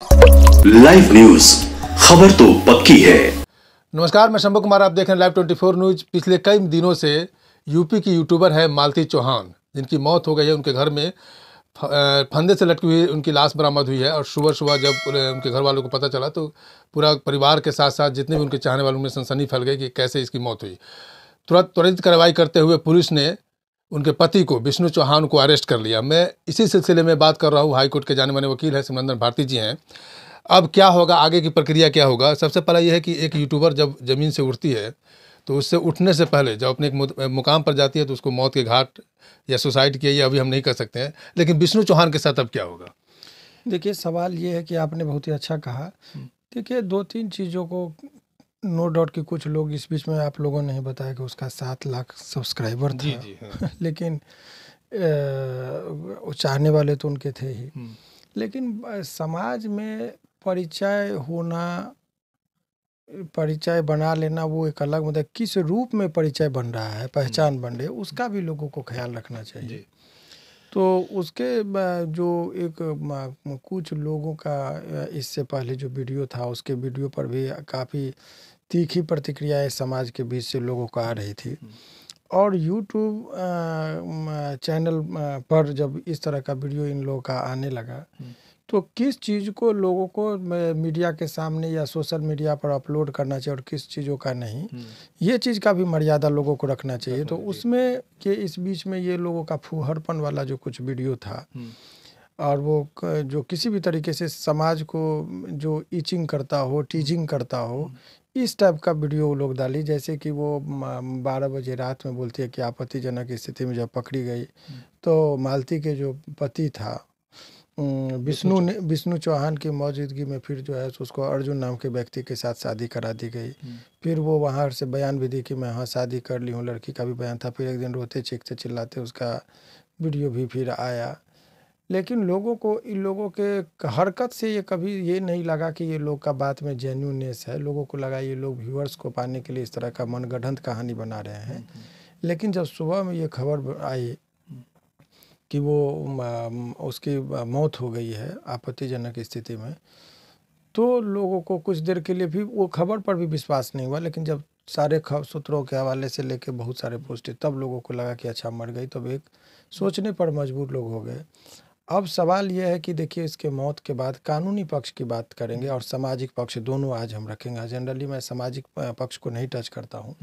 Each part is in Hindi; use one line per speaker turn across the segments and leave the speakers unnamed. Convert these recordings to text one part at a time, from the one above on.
लाइव न्यूज, खबर तो पक्की है।
नमस्कार, मैं शंभू कुमार, आप देख रहे हैं लाइव 24 न्यूज। पिछले कई दिनों से यूपी की यूट्यूबर है मालती चौहान, जिनकी मौत हो गई है। उनके घर में फंदे से लटकी हुई उनकी लाश बरामद हुई है और सुबह सुबह जब उनके घर वालों को पता चला तो पूरा परिवार के साथ साथ जितने भी उनके चाहने वालों में सनसनी फैल गई कि कैसे इसकी मौत हुई। त्वरित कार्रवाई करते हुए पुलिस ने उनके पति को, विष्णु चौहान को अरेस्ट कर लिया। मैं इसी सिलसिले में बात कर रहा हूँ। हाईकोर्ट के जाने माने वकील है सिमरन भारती जी हैं। अब क्या होगा, आगे की प्रक्रिया क्या होगा? सबसे पहला यह है कि एक यूट्यूबर जब ज़मीन से उठती है तो उससे उठने से पहले जब अपने एक मुकाम पर जाती है तो उसको मौत के घाट या सुसाइड किया, ये अभी हम नहीं कर सकते हैं। लेकिन विष्णु चौहान के साथ अब क्या होगा?
देखिए, सवाल ये है कि आपने बहुत ही अच्छा कहा। देखिए, 2-3 चीज़ों को नो डाउट कि कुछ लोग इस बीच में आप लोगों ने ही बताया कि उसका 7 लाख सब्सक्राइबर था।
जी हाँ।
लेकिन चाहने वाले तो उनके थे ही। लेकिन समाज में परिचय बना लेना वो एक अलग मतलब किस रूप में परिचय बन रहा है, पहचान बन रही है, उसका भी लोगों को ख्याल रखना चाहिए। तो उसके जो एक कुछ लोगों का इससे पहले जो वीडियो था, उसके वीडियो पर भी काफ़ी तीखी प्रतिक्रियाएं समाज के बीच से लोगों को आ रही थी। और यूट्यूब चैनल पर जब इस तरह का वीडियो इन लोगों का आने लगा तो किस चीज़ को लोगों को मीडिया के सामने या सोशल मीडिया पर अपलोड करना चाहिए और किस चीज़ों का नहीं, ये चीज़ का भी मर्यादा लोगों को रखना चाहिए। तो उसमें के इस बीच में ये लोगों का फूहड़पन वाला जो कुछ वीडियो था और वो जो किसी भी तरीके से समाज को जो ईचिंग करता हो, टीजिंग करता हो, इस टाइप का वीडियो वो लोग डाली। जैसे कि वो 12 बजे रात में बोलती है कि आपत्तिजनक स्थिति में जब पकड़ी गई तो मालती के जो पति था विष्णु चौहान की मौजूदगी में फिर जो है उसको अर्जुन नाम के व्यक्ति के साथ शादी करा दी गई। फिर वो वहाँ से बयान भी दी कि मैं हाँ शादी कर ली हूँ, लड़की का भी बयान था। फिर एक दिन रोते चीखते चिल्लाते उसका वीडियो भी फिर आया। लेकिन लोगों को इन लोगों के हरकत से ये कभी ये नहीं लगा कि ये लोग का बात में जेन्युइननेस है। लोगों को लगा ये लोग व्यूअर्स को पाने के लिए इस तरह का मनगढ़ंत कहानी बना रहे हैं। लेकिन जब सुबह में ये खबर आई कि वो उसकी मौत हो गई है आपत्तिजनक स्थिति में, तो लोगों को कुछ देर के लिए भी वो खबर पर भी विश्वास नहीं हुआ। लेकिन जब सारे सूत्रों के हवाले से लेके बहुत सारे पोस्ट, तब लोगों को लगा कि अच्छा मर गई। तब एक सोचने पर मजबूर लोग हो गए। अब सवाल यह है कि देखिए, इसके मौत के बाद कानूनी पक्ष की बात करेंगे और सामाजिक पक्ष, दोनों आज हम रखेंगे। जनरली मैं सामाजिक पक्ष को नहीं टच करता हूँ,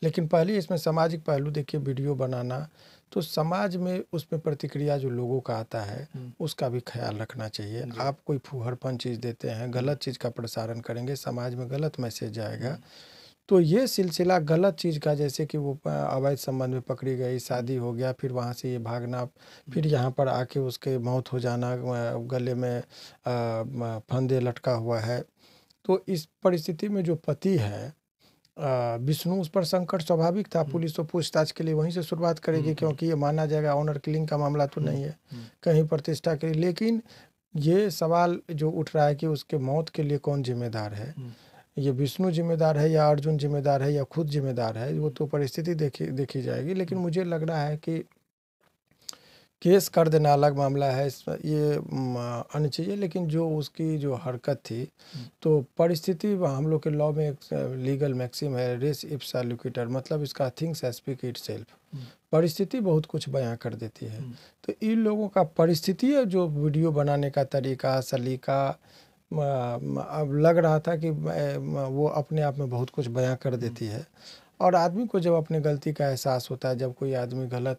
लेकिन पहले इसमें सामाजिक पहलू देखिए। वीडियो बनाना तो समाज में उसमें प्रतिक्रिया जो लोगों का आता है उसका भी ख्याल रखना चाहिए। आप कोई फूहड़पन चीज़ देते हैं, गलत चीज़ का प्रसारण करेंगे, समाज में गलत मैसेज जाएगा। तो ये सिलसिला गलत चीज़ का, जैसे कि वो अवैध संबंध में पकड़ी गई, शादी हो गया, फिर वहाँ से ये भागना, फिर यहाँ पर आके उसके मौत हो जाना, गले में फंदे लटका हुआ है। तो इस परिस्थिति में जो पति है विष्णु, उस पर संकट स्वाभाविक था। पुलिस तो पूछताछ के लिए वहीं से शुरुआत करेगी, क्योंकि ये माना जाएगा ऑनर किलिंग का मामला तो नहीं है, कहीं प्रतिष्ठा के लिए। लेकिन ये सवाल जो उठ रहा है कि उसके मौत के लिए कौन जिम्मेदार है, ये विष्णु जिम्मेदार है या अर्जुन जिम्मेदार है या खुद जिम्मेदार है, वो तो परिस्थिति देखी जाएगी। लेकिन मुझे लग रहा है कि केस कर देना अलग मामला है, ये अन्य चीज़ें। लेकिन जो उसकी जो हरकत थी, तो परिस्थिति हम लोग के लॉ में एक लीगल मैक्सिम है, रेस इप्सा लोक्यूटर, मतलब इसका थिंग्स स्पीक इटसेल्फ। परिस्थिति बहुत कुछ बयां कर देती है। तो इन लोगों का परिस्थिति जो वीडियो बनाने का तरीका, सलीका, अब लग रहा था कि वो अपने आप में बहुत कुछ बयां कर देती है। और आदमी को जब अपने गलती का एहसास होता है, जब कोई आदमी गलत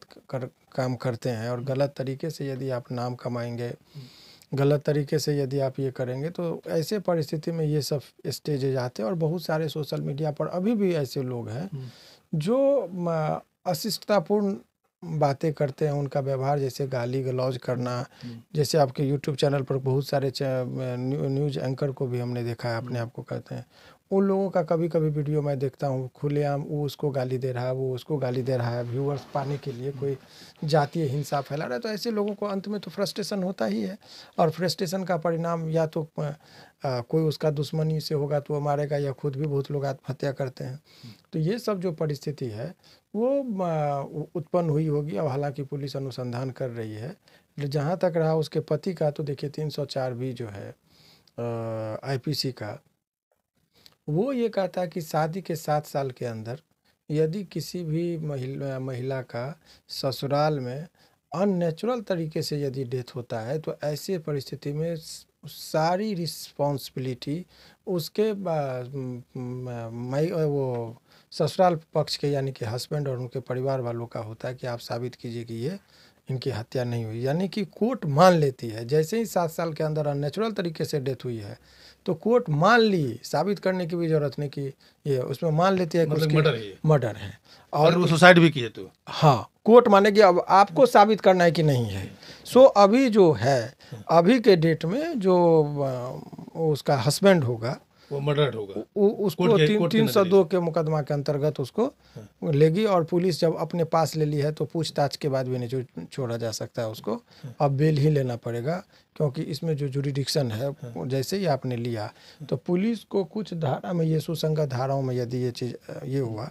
काम करते हैं और गलत तरीके से यदि आप नाम कमाएंगे, गलत तरीके से यदि आप ये करेंगे, तो ऐसे परिस्थिति में ये सब स्टेजेज आते हैं। और बहुत सारे सोशल मीडिया पर अभी भी ऐसे लोग हैं जो अशिष्टतापूर्ण बातें करते हैं। उनका व्यवहार जैसे गाली गलौज करना, जैसे आपके यूट्यूब चैनल पर बहुत सारे न्यूज़ एंकर को भी हमने देखा है अपने आप को कहते हैं, उन लोगों का कभी कभी वीडियो मैं देखता हूँ खुलेआम, वो उसको गाली दे रहा है, वो उसको गाली दे रहा है, व्यूअर्स पाने के लिए कोई जातीय हिंसा फैला रहा है। तो ऐसे लोगों को अंत में तो फ्रस्ट्रेशन होता ही है, और फ्रस्ट्रेशन का परिणाम या तो कोई उसका दुश्मनी से होगा तो वो मारेगा, या खुद भी बहुत लोग आत्महत्या करते हैं। तो ये सब जो परिस्थिति है वो उत्पन्न हुई होगी। अब हालांकि पुलिस अनुसंधान कर रही है। जहाँ तक रहा उसके पति का, तो देखिए 304 भी जो है आईपीसी का, वो ये कहता है कि शादी के 7 साल के अंदर यदि किसी भी महिला का ससुराल में अननेचुरल तरीके से यदि डेथ होता है तो ऐसे परिस्थिति में सारी रिस्पॉन्सिबिलिटी उसके वो ससुराल पक्ष के यानी कि हस्बैंड और उनके परिवार वालों का होता है कि आप साबित कीजिए कि ये इनकी हत्या नहीं हुई। यानी कि कोर्ट मान लेती है, जैसे ही 7 साल के अंदर अननेचुरल तरीके से डेथ हुई है तो कोर्ट मान ली, साबित करने की भी जरूरत नहीं कि ये उसमें मान लेती है कि
मतलब
मर्डर है
और वो सुसाइड भी किए तो
हाँ, कोर्ट मानेगी। अब आपको साबित करना है कि नहीं है। सो अभी जो है, अभी के डेट में जो उसका हस्बैंड होगा
वो मर्डर होगा,
उसको 302 के मुकदमा के अंतर्गत उसको लेगी और पुलिस जब अपने पास ले ली है तो पूछताछ के बाद भी नहीं छोड़ा जा सकता है उसको, अब बेल ही लेना पड़ेगा क्योंकि इसमें जो जुरिडिक्शन है जैसे ही आपने लिया तो पुलिस को कुछ धारा में, ये सुसंगत धाराओं में यदि ये चीज़ ये हुआ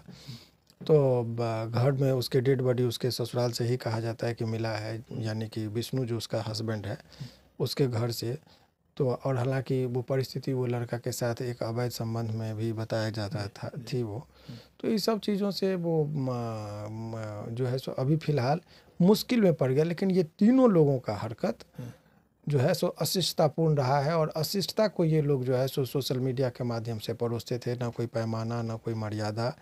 तो घर में उसके डेड बॉडी उसके ससुराल से ही कहा जाता है कि मिला है, यानी कि विष्णु जो उसका हस्बैंड है उसके घर से। तो और हालांकि वो परिस्थिति वो लड़का के साथ एक अवैध संबंध में भी बताया जाता था थी वो। तो ये सब चीज़ों से वो जो है सो अभी फ़िलहाल मुश्किल में पड़ गया। लेकिन ये तीनों लोगों का हरकत जो है सो अशिष्टतापूर्ण रहा है और अशिष्टता को ये लोग जो है सो सोशल मीडिया के माध्यम से परोसते थे, ना कोई पैमाना ना कोई मर्यादा,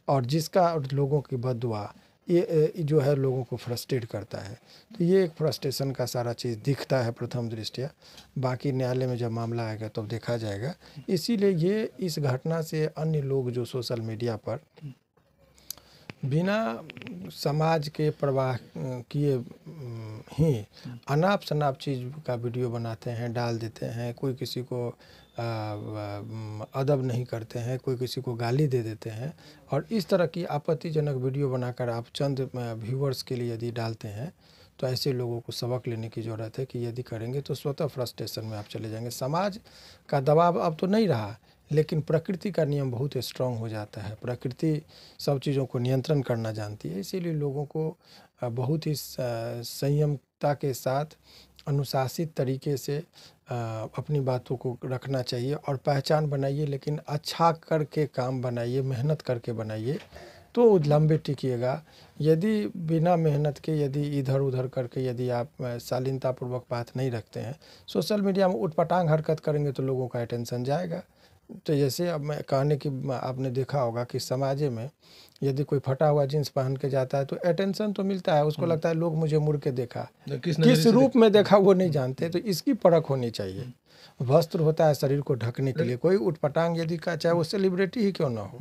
और जिसका लोगों की बददुआ ये जो है लोगों को फ्रस्ट्रेट करता है। तो ये एक फ्रस्ट्रेशन का सारा चीज़ दिखता है प्रथम दृष्टया, बाकी न्यायालय में जब मामला आएगा तब तो देखा जाएगा। इसीलिए ये इस घटना से अन्य लोग जो सोशल मीडिया पर बिना समाज के प्रवाह किए ही अनाप शनाप चीज़ का वीडियो बनाते हैं, डाल देते हैं, कोई किसी को अदब नहीं करते हैं, कोई किसी को गाली दे देते हैं, और इस तरह की आपत्तिजनक वीडियो बनाकर आप चंद व्यूअर्स के लिए यदि डालते हैं तो ऐसे लोगों को सबक लेने की ज़रूरत है कि यदि करेंगे तो स्वतः फ्रस्ट्रेशन में आप चले जाएंगे। समाज का दबाव अब तो नहीं रहा, लेकिन प्रकृति का नियम बहुत स्ट्रांग हो जाता है। प्रकृति सब चीज़ों को नियंत्रण करना जानती है, इसीलिए लोगों को बहुत ही संयमता के साथ अनुशासित तरीके से अपनी बातों को रखना चाहिए और पहचान बनाइए, लेकिन अच्छा करके काम बनाइए, मेहनत करके बनाइए तो लंबे टिकिएगा। यदि बिना मेहनत के यदि इधर उधर करके यदि आप शालीनतापूर्वक बात नहीं रखते हैं, सोशल मीडिया में उटपटांग हरकत करेंगे तो लोगों का अटेंशन जाएगा। तो जैसे अब मैं कहने की आपने देखा होगा कि समाज में यदि कोई फटा हुआ जींस पहन के जाता है तो अटेंशन तो मिलता है, उसको लगता है लोग मुझे मुड़ के देखा, किस रूप में देखा वो नहीं जानते। तो इसकी परख होनी चाहिए। वस्त्र होता है शरीर को ढकने के लिए, कोई उटपटांग यदि का चाहे वो सेलिब्रिटी ही क्यों ना हो।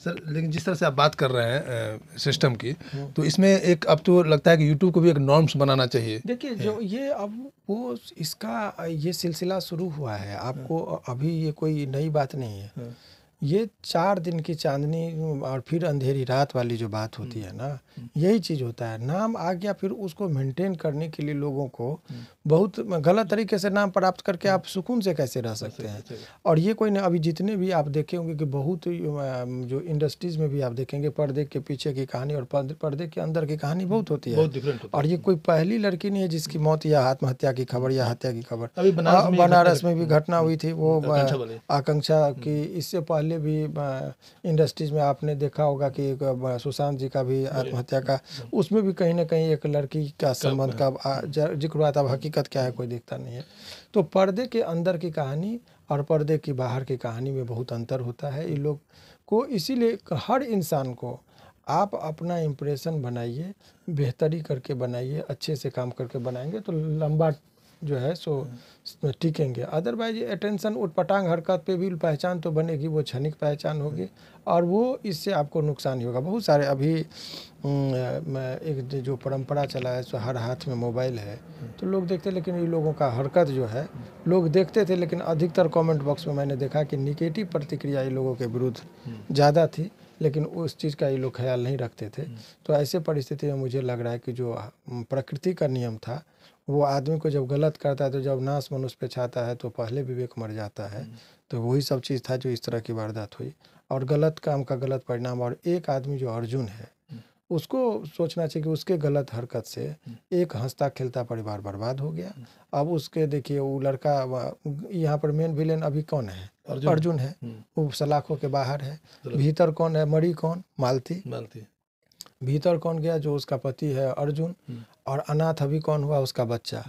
सर, लेकिन जिस तरह से आप बात कर रहे हैं सिस्टम की, तो इसमें एक अब तो लगता है कि यूट्यूब को भी एक नॉर्म्स बनाना चाहिए।
देखिए जो ये अब वो इसका ये सिलसिला शुरू हुआ है, आपको अभी ये कोई नई बात नहीं है। ये 4 दिन की चांदनी और फिर अंधेरी रात वाली जो बात होती है ना, यही चीज़ होता है। नाम आ गया, फिर उसको मेंटेन करने के लिए लोगों को बहुत गलत तरीके से नाम प्राप्त करके आप सुकून से कैसे रह सकते हैं। और ये कोई नहीं, अभी जितने भी आप देखे होंगे कि बहुत जो इंडस्ट्रीज़ में भी आप देखेंगे पर्दे के पीछे की कहानी और पर्दे के अंदर की कहानी बहुत होती है। और ये कोई पहली लड़की नहीं है जिसकी मौत या आत्महत्या की खबर या हत्या की खबर। बनारस में भी घटना हुई थी, वो आकांक्षा की। इससे पहले भी इंडस्ट्रीज में आपने देखा होगा कि सुशांत जी का भी आत्महत्या का, उसमें भी कहीं ना कहीं एक लड़की का संबंध का जिक्र हुआ था। अब हकीकत क्या है कोई देखता नहीं है। तो पर्दे के अंदर की कहानी और पर्दे की बाहर की कहानी में बहुत अंतर होता है। इन लोग को इसीलिए हर इंसान को आप अपना इम्प्रेशन बनाइए, बेहतरी करके बनाइए, अच्छे से काम करके बनाएंगे तो लंबा जो है सो टिकेंगे। अदरवाइज अटेंशन उटपटांग हरकत पे भी पहचान तो बनेगी, वो क्षणिक पहचान होगी और वो इससे आपको नुकसान ही होगा। बहुत सारे अभी एक जो परंपरा चला है सो हर हाथ में मोबाइल है तो लोग देखते, लेकिन ये लोगों का हरकत जो है लोग देखते थे, लेकिन अधिकतर कमेंट बॉक्स में मैंने देखा कि निगेटिव प्रतिक्रिया ये लोगों के विरुद्ध ज़्यादा थी, लेकिन उस चीज़ का ये लोग ख्याल नहीं रखते थे। तो ऐसे परिस्थिति में मुझे लग रहा है कि जो प्रकृति का नियम था वो आदमी को जब गलत करता है तो जब नाश मनुष्य पे छाता है तो पहले विवेक मर जाता है। तो वही सब चीज़ था जो इस तरह की वारदात हुई और गलत काम का गलत परिणाम। और एक आदमी जो अर्जुन है उसको सोचना चाहिए कि उसके गलत हरकत से एक हंसता खेलता परिवार बर्बाद हो गया। अब उसके देखिए वो लड़का यहाँ पर मेन विलेन अभी कौन है? अर्जुन है। वो सलाखों के बाहर है। भीतर कौन है? मरी कौन? मालती। भीतर कौन गया? जो उसका पति है अर्जुन। और अनाथ अभी कौन हुआ? उसका बच्चा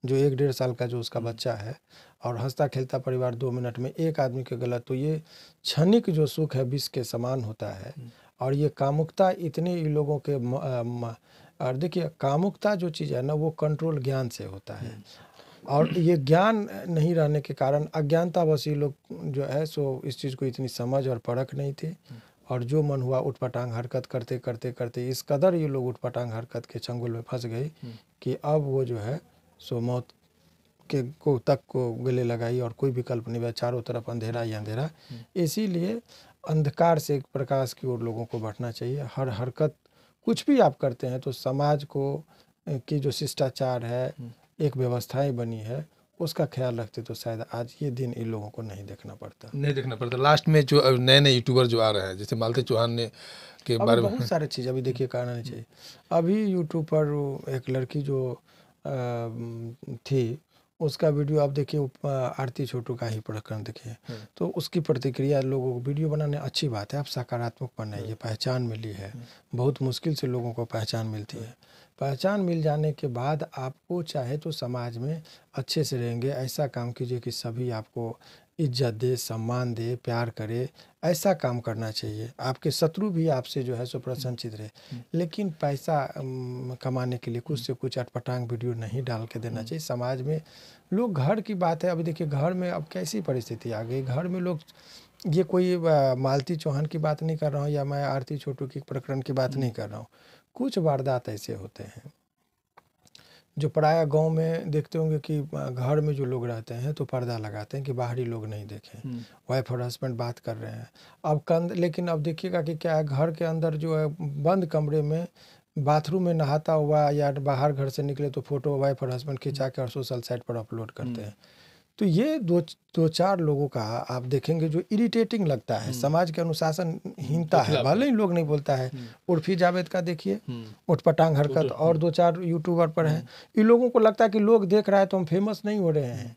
जो 1-1.5 साल का जो उसका बच्चा है। और हंसता खेलता परिवार 2 मिनट में एक आदमी के गलत, तो ये क्षणिक जो सुख है विष के समान होता है। और ये कामुकता इतने इन लोगों के और देखिए कामुकता जो चीज़ है ना वो कंट्रोल ज्ञान से होता है। और ये ज्ञान नहीं रहने के कारण अज्ञानतावश ये लोग जो है सो इस चीज़ को इतनी समझ और परख नहीं थी। और जो मन हुआ उठपटांग हरकत करते करते करते इस कदर ये लोग उठपटांग हरकत के चंगुल में फंस गए कि अब वो जो है सो मौत के को तक को गले लगाई और कोई विकल्प नहीं हुआ। चारों तरफ अंधेरा ही अंधेरा। इसीलिए अंधकार से एक प्रकाश की ओर लोगों को बढ़ना चाहिए। हर हरकत कुछ भी आप करते हैं तो समाज को की जो शिष्टाचार है, एक व्यवस्थाएं बनी है, उसका ख्याल रखते तो शायद आज ये दिन इन लोगों को नहीं देखना पड़ता।
लास्ट में जो नए नए यूट्यूबर जो आ रहे हैं जैसे मालती चौहान ने के बारे में
बहुत सारे चीज़ अभी देखिए कहना नहीं चाहिए। अभी यूट्यूब पर एक लड़की जो थी उसका वीडियो आप देखिए, आरती छोटू का ही प्रकरण देखिए, तो उसकी प्रतिक्रिया लोगों को वीडियो बनाने अच्छी बात है, आप सकारात्मक बनाइए, पहचान मिली है, बहुत मुश्किल से लोगों को पहचान मिलती है। पहचान मिल जाने के बाद आपको चाहे तो समाज में अच्छे से रहेंगे, ऐसा काम कीजिए कि सभी आपको इज्जत दे, सम्मान दे, प्यार करे, ऐसा काम करना चाहिए। आपके शत्रु भी आपसे जो है सो प्रशंसित रहे। लेकिन पैसा कमाने के लिए कुछ से कुछ अटपटांग वीडियो नहीं डाल के देना चाहिए। समाज में लोग, घर की बात है, अभी देखिए घर में अब कैसी परिस्थिति आ गई, घर में लोग, ये कोई मालती चौहान की बात नहीं कर रहा हूँ या मैं आरती छोटू की प्रकरण की बात नहीं कर रहा हूँ। कुछ वारदात ऐसे होते हैं जो पराया गांव में देखते होंगे कि घर में जो लोग रहते हैं तो पर्दा लगाते हैं कि बाहरी लोग नहीं देखें, वाइफ और हस्बैंड बात कर रहे हैं। अब लेकिन अब देखिएगा कि क्या है, घर के अंदर जो है बंद कमरे में बाथरूम में नहाता हुआ या बाहर घर से निकले तो फोटो वाइफ और हस्बैंड खिंचा के और सोशल साइट पर अपलोड करते हैं। तो ये दो चार लोगों का आप देखेंगे जो इरिटेटिंग लगता है, समाज के अनुशासनहीनता है, भले ही लोग नहीं बोलता है। उर्फी जावेद का देखिए उठपटांग हरकत, और 2-4 यूट्यूबर पर है। इन लोगों को लगता है कि लोग देख रहा है तो हम फेमस नहीं हो रहे हैं।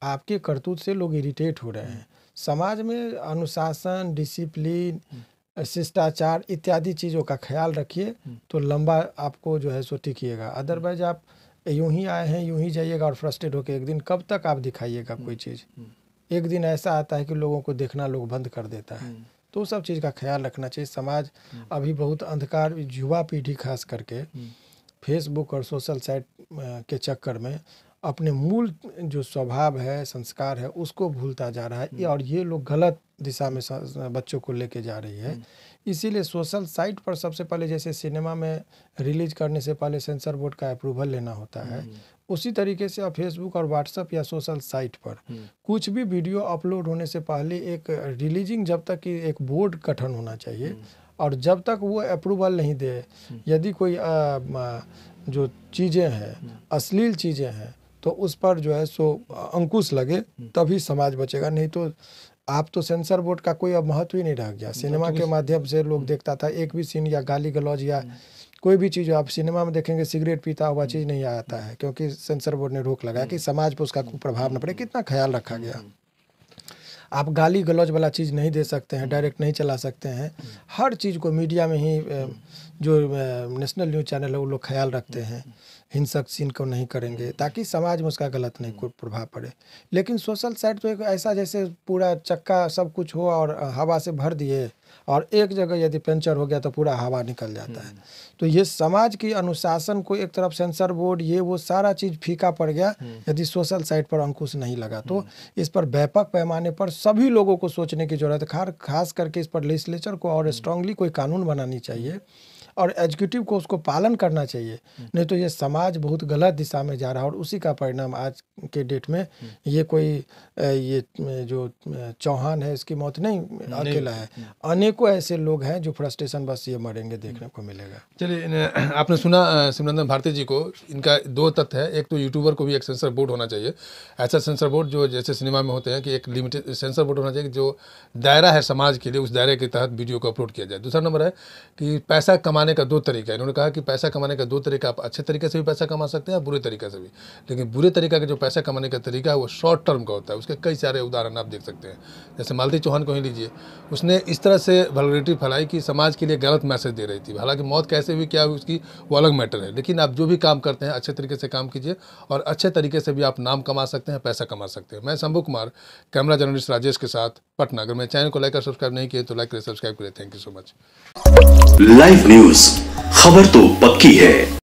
आपके करतूत से लोग इरिटेट हो रहे हैं। समाज में अनुशासन, डिसिप्लिन, शिष्टाचार इत्यादि चीज़ों का ख्याल रखिए तो लंबा आपको जो है सो टिकिएगा। अदरवाइज आप यूं ही आए हैं यूं ही जाइएगा और फ्रस्ट्रेट होकर एक दिन कब तक आप दिखाइएगा कोई चीज़। एक दिन ऐसा आता है कि लोगों को देखना लोग बंद कर देता है। तो सब चीज़ का ख्याल रखना चाहिए। समाज अभी बहुत अंधकार, युवा पीढ़ी खास करके फेसबुक और सोशल साइट के चक्कर में अपने मूल जो स्वभाव है, संस्कार है, उसको भूलता जा रहा है और ये लोग गलत दिशा में बच्चों को लेके जा रही है। इसीलिए सोशल साइट पर सबसे पहले जैसे सिनेमा में रिलीज करने से पहले सेंसर बोर्ड का अप्रूवल लेना होता है, उसी तरीके से अब फेसबुक और व्हाट्सएप या सोशल साइट पर कुछ भी वीडियो अपलोड होने से पहले एक रिलीजिंग, जब तक कि एक बोर्ड गठन होना चाहिए और जब तक वो अप्रूवल नहीं दे, यदि कोई जो चीज़ें हैं, अश्लील चीज़ें हैं, तो उस पर जो है सो अंकुश लगे तभी समाज बचेगा। नहीं तो आप तो सेंसर बोर्ड का कोई अब महत्व ही नहीं रह गया। सिनेमा के माध्यम से लोग देखता था, एक भी सीन या गाली गलौज या कोई भी चीज़ आप सिनेमा में देखेंगे, सिगरेट पीता हुआ चीज़ नहीं आता है, क्योंकि सेंसर बोर्ड ने रोक लगाया कि समाज पर उसका प्रभाव न पड़े। कितना ख्याल रखा गया। आप गाली गलौज वाला चीज़ नहीं दे सकते हैं, डायरेक्ट नहीं चला सकते हैं। हर चीज़ को मीडिया में ही जो नेशनल न्यूज़ चैनल है वो लोग ख्याल रखते हैं, हिंसक सीन को नहीं करेंगे ताकि समाज में उसका गलत नहीं कोई प्रभाव पड़े। लेकिन सोशल साइट तो एक ऐसा जैसे पूरा चक्का सब कुछ हो और हवा से भर दिए और एक जगह यदि पंचर हो गया तो पूरा हवा निकल जाता है। तो ये समाज की अनुशासन को एक तरफ सेंसर बोर्ड, ये वो सारा चीज़ फीका पड़ गया यदि सोशल साइट पर अंकुश नहीं लगा। तो इस पर व्यापक पैमाने पर सभी लोगों को सोचने की जरूरत है। खास करके इस पर लेजिस्लेचर को और स्ट्रांगली कोई कानून बनानी चाहिए और एग्जीक्यूटिव को उसको पालन करना चाहिए। नहीं तो ये समाज बहुत गलत दिशा में जा रहा है और उसी का परिणाम आज के डेट में ये कोई ये जो चौहान है इसकी मौत नहीं अकेला है, अनेकों ऐसे लोग हैं जो फ्रस्ट्रेशन बस ये मरेंगे देखने को मिलेगा।
चलिए, आपने सुना सिमरन भारती जी को, इनका 2 तथ्य है। एक तो यूट्यूबर को भी एक सेंसर बोर्ड होना चाहिए, ऐसा सेंसर बोर्ड जो जैसे सिनेमा में होते हैं कि एक लिमिटेड सेंसर बोर्ड होना चाहिए जो दायरा है समाज के लिए, उस दायरे के तहत वीडियो को अपलोड किया जाए। दूसरा नंबर है कि पैसा कमा कमाने का दो तरीका है। इन्होंने कहा कि पैसा कमाने का दो तरीका, आप अच्छे तरीके से भी पैसा कमा सकते हैं और बुरे तरीके से भी। लेकिन बुरे तरीका का जो पैसा कमाने का तरीका है वो शॉर्ट टर्म का होता है। उसके कई सारे उदाहरण आप देख सकते हैं। जैसे मालती चौहान को ही लीजिए, उसने इस तरह से वल्गैरिटी फैलाई कि समाज के लिए गलत मैसेज दे रही थी। हालांकि मौत कैसे हुई क्या हुई उसकी वो अलग मैटर है, लेकिन आप जो भी काम करते हैं अच्छे तरीके से काम कीजिए और अच्छे तरीके से भी आप नाम कमा सकते हैं, पैसा कमा सकते हैं। मैं शंभू कुमार, कैमरा जर्नलिस्ट राजेश के साथ, पटना। अगर मेरे चैनल को लाइक और सब्सक्राइब नहीं किए तो लाइक करें, सब्सक्राइब करें। Thank you so much.
Live news, खबर तो पक्की है।